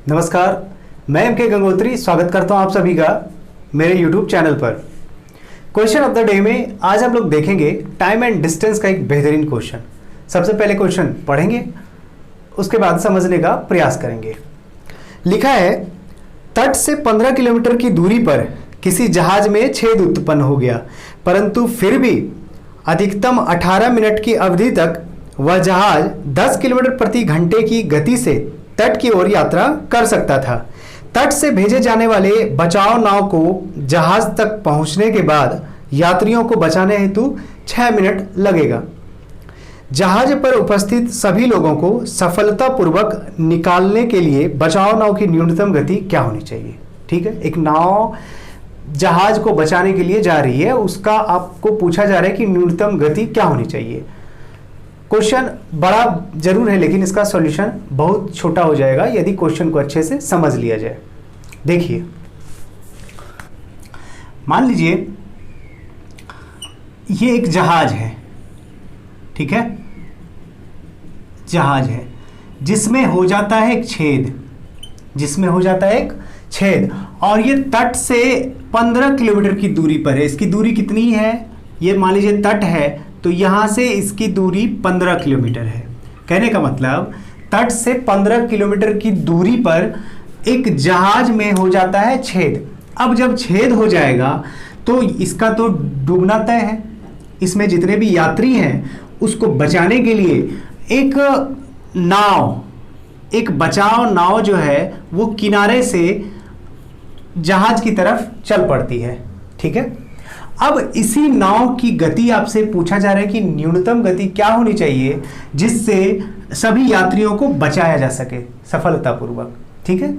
नमस्कार, मैं एम.के. गंगोत्री स्वागत करता हूं आप सभी का मेरे YouTube चैनल पर। क्वेश्चन ऑफ द डे में आज हम लोग देखेंगे टाइम एंड डिस्टेंस का एक बेहतरीन क्वेश्चन। सबसे पहले क्वेश्चन पढ़ेंगे, उसके बाद समझने का प्रयास करेंगे। लिखा है, तट से 15 किलोमीटर की दूरी पर किसी जहाज में छेद उत्पन्न हो गया, परंतु फिर भी अधिकतम 18 मिनट की अवधि तक वह जहाज 10 किलोमीटर प्रति घंटे की गति से तट की ओर यात्रा कर सकता था। तट से भेजे जाने वाले बचाव नाव को जहाज तक पहुंचने के बाद यात्रियों को बचाने हेतु 6 मिनट लगेगा। जहाज पर उपस्थित सभी लोगों को सफलतापूर्वक निकालने के लिए बचाव नाव की न्यूनतम गति क्या होनी चाहिए। ठीक है, एक नाव जहाज को बचाने के लिए जा रही है, उसका आपको पूछा जा रहा है कि न्यूनतम गति क्या होनी चाहिए। क्वेश्चन बड़ा जरूर है, लेकिन इसका सॉल्यूशन बहुत छोटा हो जाएगा यदि क्वेश्चन को अच्छे से समझ लिया जाए। देखिए, मान लीजिए ये एक जहाज है, ठीक है, जहाज है जिसमें हो जाता है एक छेद, जिसमें हो जाता है एक छेद, और ये तट से 15 किलोमीटर की दूरी पर है। इसकी दूरी कितनी है, ये मान लीजिए तट है, तो यहां से इसकी दूरी 15 किलोमीटर है। कहने का मतलब तट से 15 किलोमीटर की दूरी पर एक जहाज में हो जाता है छेद। अब जब छेद हो जाएगा तो इसका तो डूबना तय है। इसमें जितने भी यात्री हैं उसको बचाने के लिए एक नाव, एक बचाव नाव जो है वो किनारे से जहाज की तरफ चल पड़ती है। ठीक है, अब इसी नाव की गति आपसे पूछा जा रहा है कि न्यूनतम गति क्या होनी चाहिए जिससे सभी यात्रियों को बचाया जा सके सफलतापूर्वक। ठीक है,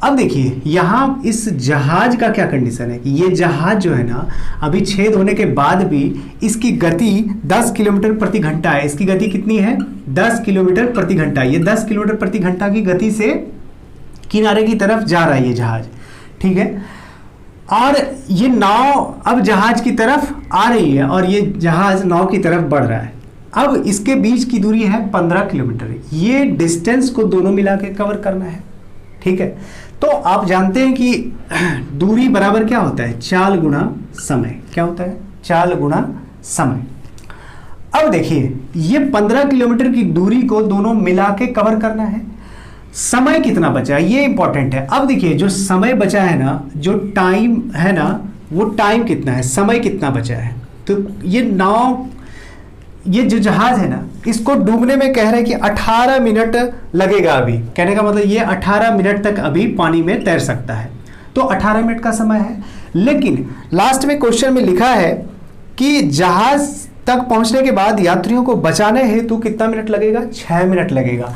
अब देखिए यहां इस जहाज का क्या कंडीशन है कि ये जहाज जो है ना, अभी छेद होने के बाद भी इसकी गति 10 किलोमीटर प्रति घंटा है। इसकी गति कितनी है, 10 किलोमीटर प्रति घंटा। ये 10 किलोमीटर प्रति घंटा की गति से किनारे की तरफ जा रहा है ये जहाज। ठीक है, और ये नाव अब जहाज की तरफ आ रही है और ये जहाज नाव की तरफ बढ़ रहा है। अब इसके बीच की दूरी है 15 किलोमीटर। ये डिस्टेंस को दोनों मिला के कवर करना है। ठीक है, तो आप जानते हैं कि दूरी बराबर क्या होता है, चाल गुणा समय। क्या होता है, चाल गुणा समय। अब देखिए ये 15 किलोमीटर की दूरी को दोनों मिला के कवर करना है। समय कितना बचा है ये इंपॉर्टेंट है। अब देखिए जो समय बचा है ना, जो टाइम है ना, वो टाइम कितना है, समय कितना बचा है। तो ये नाव, ये जो जहाज है ना, इसको डूबने में कह रहे हैं कि 18 मिनट लगेगा। अभी कहने का मतलब ये 18 मिनट तक अभी पानी में तैर सकता है। तो 18 मिनट का समय है, लेकिन लास्ट में क्वेश्चन में लिखा है कि जहाज तक पहुंचने के बाद यात्रियों को बचाने हेतु कितना मिनट लगेगा, 6 मिनट लगेगा।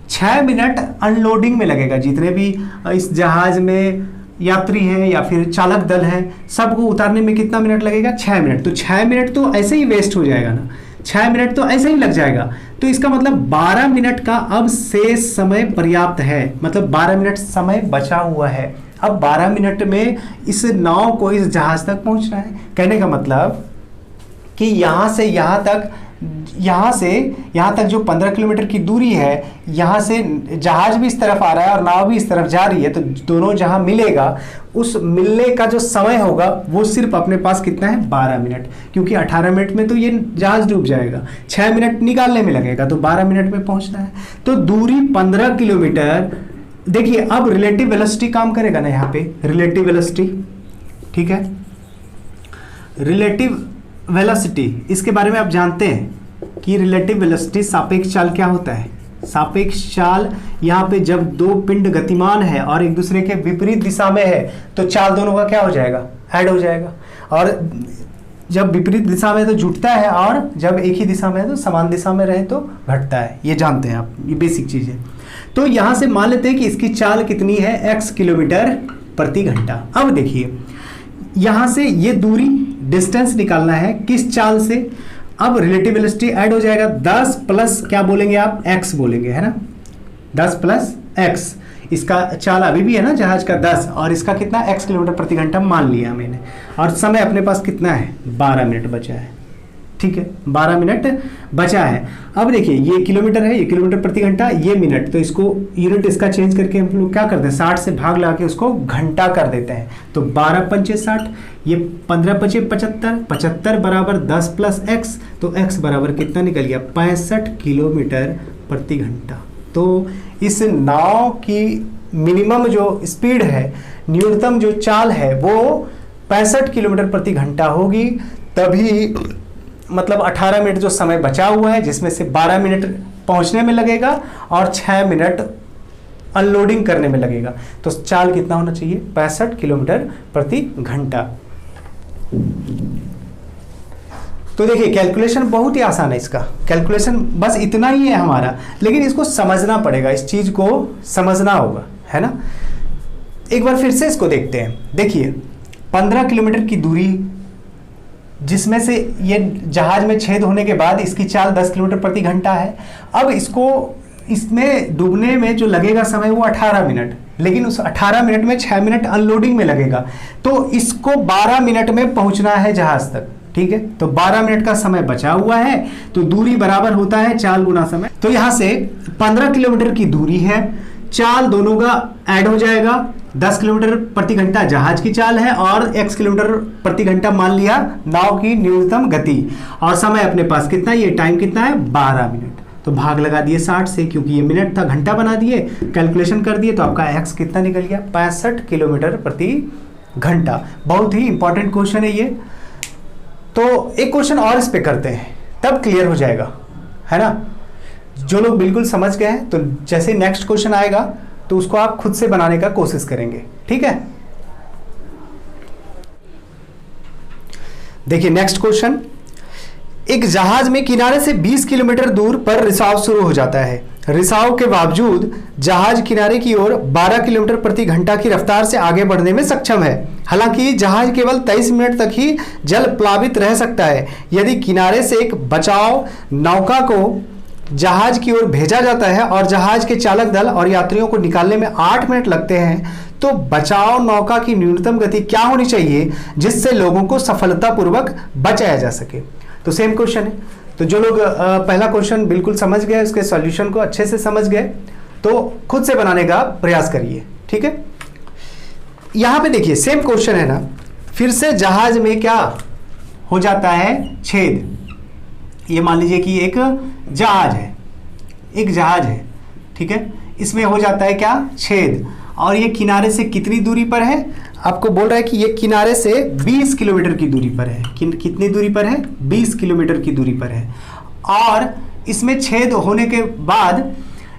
6 मिनट अनलोडिंग में लगेगा। जितने भी इस जहाज में यात्री हैं या फिर चालक दल है, सबको उतारने में कितना मिनट लगेगा, 6 मिनट। तो 6 मिनट तो ऐसे ही वेस्ट हो जाएगा ना, 6 मिनट तो ऐसे ही लग जाएगा। तो इसका मतलब 12 मिनट का अब शेष समय पर्याप्त है, मतलब 12 मिनट समय बचा हुआ है। अब 12 मिनट में इस नाव को इस जहाज तक पहुंचना है। कहने का मतलब कि यहाँ से यहाँ तक, यहाँ से यहाँ तक जो 15 किलोमीटर की दूरी है, यहाँ से जहाज भी इस तरफ आ रहा है और नाव भी इस तरफ जा रही है, तो दोनों जहाँ मिलेगा उस मिलने का जो समय होगा वो सिर्फ अपने पास कितना है, 12 मिनट। क्योंकि 18 मिनट में तो ये जहाज डूब जाएगा, 6 मिनट निकालने में लगेगा, तो 12 मिनट में पहुंचना है। तो दूरी 15 किलोमीटर। देखिए अब रिलेटिव वेलोसिटी काम करेगा ना यहाँ पे, रिलेटिव वेलोसिटी। ठीक है, रिलेटिव वेलोसिटी, इसके बारे में आप जानते हैं कि रिलेटिव वेलोसिटी, सापेक्ष चाल क्या होता है। सापेक्ष चाल, यहाँ पे जब दो पिंड गतिमान है और एक दूसरे के विपरीत दिशा में है तो चाल दोनों का क्या हो जाएगा, ऐड हो जाएगा। और जब विपरीत दिशा में तो जुटता है, और जब एक ही दिशा में है तो समान दिशा में रहे तो घटता है। ये जानते हैं आप, ये बेसिक चीज है। तो यहाँ से मान लेते हैं कि इसकी चाल कितनी है, x किलोमीटर प्रति घंटा। अब देखिए यहाँ से ये दूरी, डिस्टेंस निकालना है किस चाल से। अब रिलेटिव वेलोसिटी ऐड हो जाएगा, 10 प्लस क्या बोलेंगे आप, x बोलेंगे, है ना, 10 प्लस x। इसका चाल अभी भी है ना जहाज का 10, और इसका कितना, x किलोमीटर प्रति घंटा मान लिया मैंने। और समय अपने पास कितना है, 12 मिनट बचा है। ठीक है, 12 मिनट बचा है। अब देखिए ये किलोमीटर है, ये किलोमीटर प्रति घंटा, ये मिनट, तो इसको यूनिट इसका चेंज करके हम लोग क्या करते हैं, 60 से भाग लगा के उसको घंटा कर देते हैं। तो 12 पंचे 60, ये 15 पचे 75, 75 बराबर 10 प्लस एक्स, तो एक्स बराबर कितना निकल गया, 65 किलोमीटर प्रति घंटा। तो इस नाव की मिनिमम जो स्पीड है, न्यूनतम जो चाल है वो 65 किलोमीटर प्रति घंटा होगी। तभी मतलब 18 मिनट जो समय बचा हुआ है, जिसमें से 12 मिनट पहुंचने में लगेगा और 6 मिनट अनलोडिंग करने में लगेगा। तो चाल कितना होना चाहिए, 65 किलोमीटर प्रति घंटा। तो देखिए कैलकुलेशन बहुत ही आसान है, इसका कैलकुलेशन बस इतना ही है हमारा, लेकिन इसको समझना पड़ेगा, इस चीज को समझना होगा, है ना। एक बार फिर से इसको देखते हैं। देखिए 15 किलोमीटर की दूरी, जिसमें से ये जहाज में छेद होने के बाद इसकी चाल 10 किलोमीटर प्रति घंटा है। अब इसको इसमें डूबने में जो लगेगा समय वो 18 मिनट, लेकिन उस 18 मिनट में 6 मिनट अनलोडिंग में लगेगा। तो इसको 12 मिनट में पहुंचना है जहाज तक, ठीक है। तो 12 मिनट का समय बचा हुआ है, तो दूरी बराबर होता है चाल गुना समय। तो यहां से 15 किलोमीटर की दूरी है, चाल दोनों का ऐड हो जाएगा। 10 किलोमीटर प्रति घंटा जहाज की चाल है और x किलोमीटर प्रति घंटा मान लिया नाव की न्यूनतम गति, और समय अपने पास कितना, ये टाइम कितना है 12 मिनट। तो भाग लगा दिए 60 से, क्योंकि ये मिनट था, घंटा बना दिए, कैलकुलेशन कर दिए, तो आपका x कितना निकल गया, 65 किलोमीटर प्रति घंटा। बहुत ही इंपॉर्टेंट क्वेश्चन है ये। तो एक क्वेश्चन और इस पे करते हैं, तब क्लियर हो जाएगा, है ना। जो लोग बिल्कुल समझ गए हैं, तो जैसे नेक्स्ट क्वेश्चन आएगा तो उसको आप खुद से बनाने का कोशिश करेंगे, ठीक है। देखिए नेक्स्ट क्वेश्चन, एक जहाज में किनारे से 20 किलोमीटर दूर पर रिसाव शुरू हो जाता है। रिसाव के बावजूद जहाज किनारे की ओर 12 किलोमीटर प्रति घंटा की रफ्तार से आगे बढ़ने में सक्षम है। हालांकि जहाज केवल 23 मिनट तक ही जल प्लावित रह सकता है। यदि किनारे से एक बचाव नौका को जहाज की ओर भेजा जाता है और जहाज के चालक दल और यात्रियों को निकालने में 8 मिनट लगते हैं, तो बचाव नौका की न्यूनतम गति क्या होनी चाहिए जिससे लोगों को सफलतापूर्वक बचाया जा सके। तो सेम क्वेश्चन है। तो जो लोग पहला क्वेश्चन बिल्कुल समझ गए, उसके सॉल्यूशन को अच्छे से समझ गए, तो खुद से बनाने का प्रयास करिए, ठीक है। यहां पे देखिए सेम क्वेश्चन है ना, फिर से जहाज में क्या हो जाता है, छेद। ये मान लीजिए कि एक जहाज है, एक जहाज है, ठीक है, इसमें हो जाता है क्या, छेद। और ये किनारे से कितनी दूरी पर है, आपको बोल रहा है कि ये किनारे से 20 किलोमीटर की दूरी पर है। कितनी दूरी पर है, 20 किलोमीटर की दूरी पर है। और इसमें छेद होने के बाद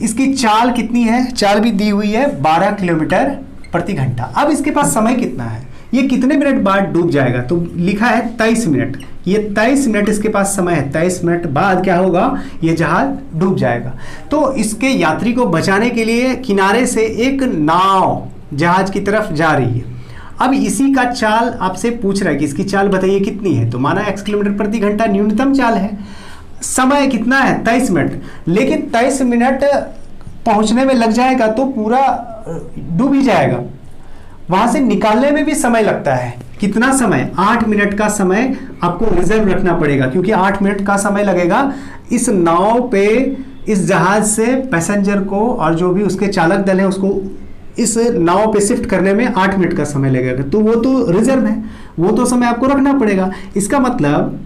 इसकी चाल कितनी है, चाल भी दी हुई है 12 किलोमीटर प्रति घंटा। अब इसके पास समय कितना है, ये कितने मिनट बाद डूब जाएगा, तो लिखा है 23 मिनट। ये 23 मिनट इसके पास समय है, 23 मिनट बाद क्या होगा, ये जहाज डूब जाएगा। तो इसके यात्री को बचाने के लिए किनारे से एक नाव जहाज की तरफ जा रही है। अब इसी का चाल आपसे पूछ रहा है कि इसकी चाल बताइए कितनी है। तो माना x किलोमीटर प्रति घंटा न्यूनतम चाल है, समय कितना है 23 मिनट, लेकिन 23 मिनट पहुंचने में लग जाएगा तो पूरा डूब ही जाएगा। वहां से निकालने में भी समय लगता है, कितना समय, 8 मिनट का समय आपको रिजर्व रखना पड़ेगा, क्योंकि 8 मिनट का समय लगेगा इस नाव पे, इस जहाज से पैसेंजर को और जो भी उसके चालक दल है उसको इस नाव पे शिफ्ट करने में 8 मिनट का समय लगेगा। तो वो तो रिजर्व है, वो तो समय आपको रखना पड़ेगा। इसका मतलब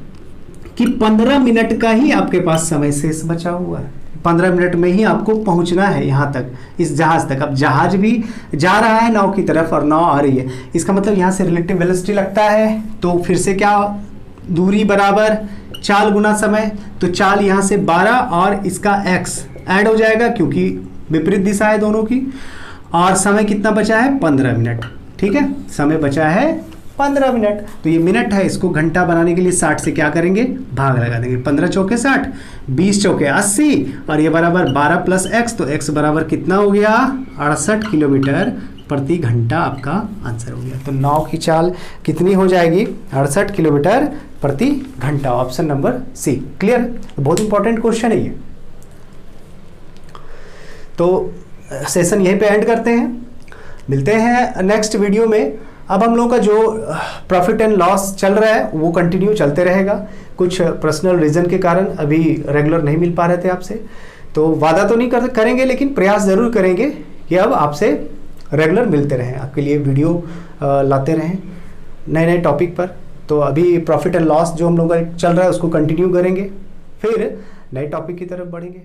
कि 15 मिनट का ही आपके पास समय शेष बचा हुआ है। 15 मिनट में ही आपको पहुंचना है यहाँ तक, इस जहाज तक। अब जहाज भी जा रहा है नाव की तरफ और नाव आ रही है, इसका मतलब यहाँ से रिलेटिव वेलोसिटी लगता है। तो फिर से क्या, दूरी बराबर चाल गुना समय। तो चाल यहाँ से 12 और इसका x ऐड हो जाएगा, क्योंकि विपरीत दिशा है दोनों की। और समय कितना बचा है, 15 मिनट, ठीक है, समय बचा है 15 मिनट। तो ये मिनट है, इसको घंटा बनाने के लिए 60 से क्या करेंगे, भाग लगा देंगे। 15 चौके 60, 20 चौके 80, और ये बराबर 12 प्लस x, तो x बराबर कितना हो गया, 68 किलोमीटर प्रति घंटा आपका आंसर हो गया। तो नाव की चाल कितनी हो जाएगी, 68 किलोमीटर प्रति घंटा, ऑप्शन नंबर सी। क्लियर, बहुत इंपॉर्टेंट क्वेश्चन है ये। तो सेशन यहीं पे एंड करते हैं, मिलते हैं नेक्स्ट वीडियो में। अब हम लोगों का जो प्रॉफिट एंड लॉस चल रहा है वो कंटिन्यू चलते रहेगा। कुछ पर्सनल रीज़न के कारण अभी रेगुलर नहीं मिल पा रहे थे आपसे, तो वादा तो नहीं करेंगे लेकिन प्रयास ज़रूर करेंगे कि अब आपसे रेगुलर मिलते रहें, आपके लिए वीडियो लाते रहें नए नए टॉपिक पर। तो अभी प्रॉफिट एंड लॉस जो हम लोग का चल रहा है उसको कंटिन्यू करेंगे, फिर नए टॉपिक की तरफ बढ़ेंगे।